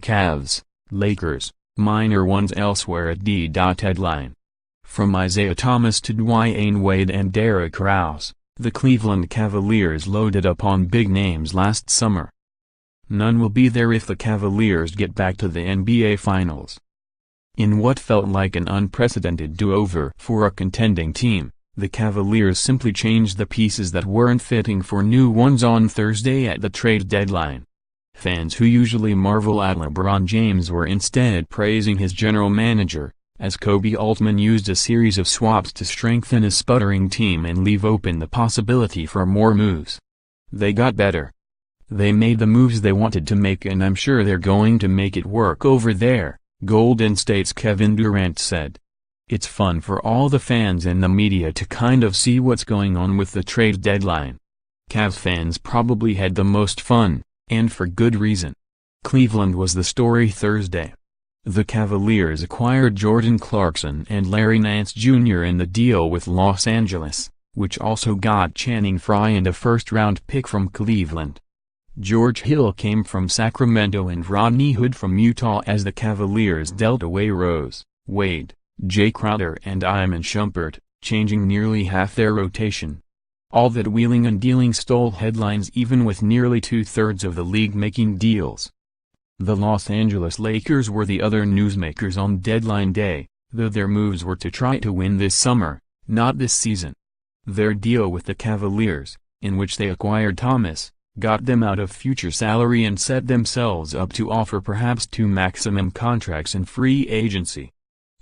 Cavs, Lakers, minor ones elsewhere at d.eadline. From Isaiah Thomas to Dwyane Wade and Derrick, the Cleveland Cavaliers loaded up on big names last summer. None will be there if the Cavaliers get back to the NBA Finals. In what felt like an unprecedented do-over for a contending team, the Cavaliers simply changed the pieces that weren't fitting for new ones on Thursday at the trade deadline. Fans who usually marvel at LeBron James were instead praising his general manager, as Koby Altman used a series of swaps to strengthen his sputtering team and leave open the possibility for more moves. They got better. They made the moves they wanted to make, and I'm sure they're going to make it work over there, Golden State's Kevin Durant said. It's fun for all the fans and the media to kind of see what's going on with the trade deadline. Cavs fans probably had the most fun, and for good reason. Cleveland was the story Thursday. The Cavaliers acquired Jordan Clarkson and Larry Nance Jr. in the deal with Los Angeles, which also got Channing Frye and a first-round pick from Cleveland. George Hill came from Sacramento and Rodney Hood from Utah as the Cavaliers dealt away Rose, Wade, Jay Crowder and Iman Shumpert, changing nearly half their rotation. All that wheeling and dealing stole headlines even with nearly two-thirds of the league making deals. The Los Angeles Lakers were the other newsmakers on deadline day, though their moves were to try to win this summer, not this season. Their deal with the Cavaliers, in which they acquired Thomas, got them out of future salary and set themselves up to offer perhaps 2 maximum contracts in free agency.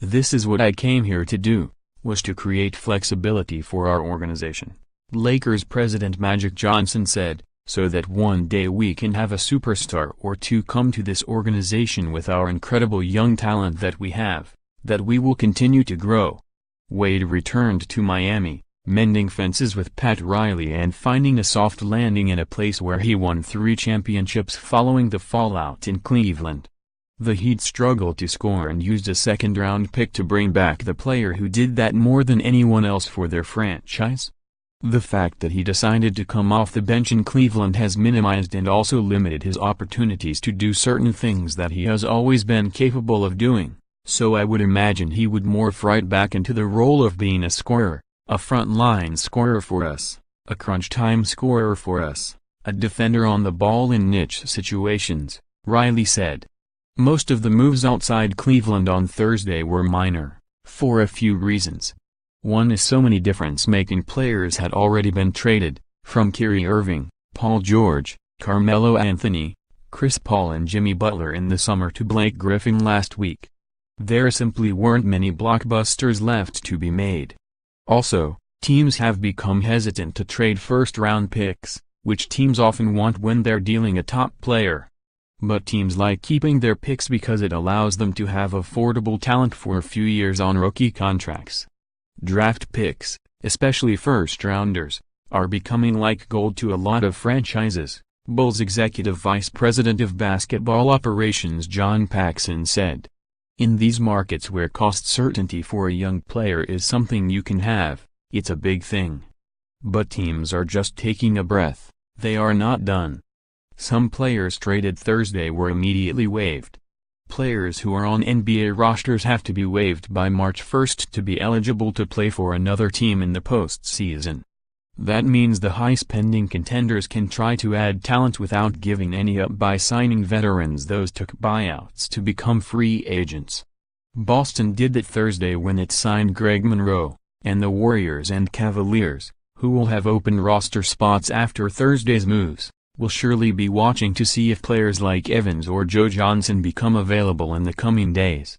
"This is what I came here to do," was to create flexibility for our organization, Lakers president Magic Johnson said, "so that one day we can have a superstar or two come to this organization with our incredible young talent that we have, that we will continue to grow." Wade returned to Miami, mending fences with Pat Riley and finding a soft landing in a place where he won 3 championships following the fallout in Cleveland. The Heat struggled to score and used a second-round pick to bring back the player who did that more than anyone else for their franchise. The fact that he decided to come off the bench in Cleveland has minimized and also limited his opportunities to do certain things that he has always been capable of doing, so I would imagine he would morph right back into the role of being a scorer, a front-line scorer for us, a crunch-time scorer for us, a defender on the ball in niche situations, Riley said. Most of the moves outside Cleveland on Thursday were minor, for a few reasons. One is so many difference-making players had already been traded, from Kyrie Irving, Paul George, Carmelo Anthony, Chris Paul and Jimmy Butler in the summer to Blake Griffin last week. There simply weren't many blockbusters left to be made. Also, teams have become hesitant to trade first-round picks, which teams often want when they're dealing a top player. But teams like keeping their picks because it allows them to have affordable talent for a few years on rookie contracts. Draft picks, especially first-rounders, are becoming like gold to a lot of franchises, Bulls executive vice president of basketball operations John Paxson said. In these markets where cost certainty for a young player is something you can have, it's a big thing. But teams are just taking a breath, they are not done. Some players traded Thursday were immediately waived. Players who are on NBA rosters have to be waived by March 1 to be eligible to play for another team in the postseason. That means the high-spending contenders can try to add talent without giving any up by signing veterans those took buyouts to become free agents. Boston did that Thursday when it signed Greg Monroe, and the Warriors and Cavaliers, who will have open roster spots after Thursday's moves, will surely be watching to see if players like Evans or Joe Johnson become available in the coming days.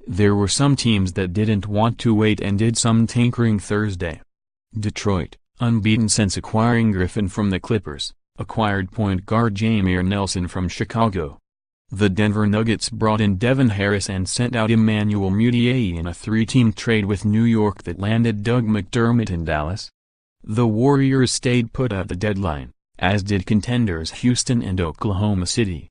There were some teams that didn't want to wait and did some tinkering Thursday. Detroit, unbeaten since acquiring Griffin from the Clippers, acquired point guard Jameer Nelson from Chicago. The Denver Nuggets brought in Devin Harris and sent out Emmanuel Mudiay in a 3-team trade with New York that landed Doug McDermott in Dallas. The Warriors stayed put at the deadline, as did contenders Houston and Oklahoma City.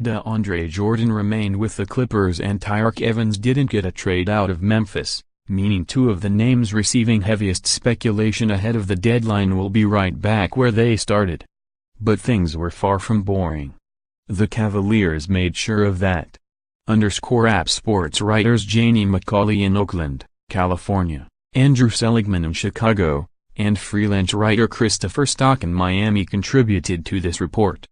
DeAndre Jordan remained with the Clippers and Tyreke Evans didn't get a trade out of Memphis, meaning 2 of the names receiving heaviest speculation ahead of the deadline will be right back where they started. But things were far from boring. The Cavaliers made sure of that. App sports writers Janie McCauley in Oakland, California, Andrew Seligman in Chicago, and freelance writer Christopher Stock in Miami contributed to this report.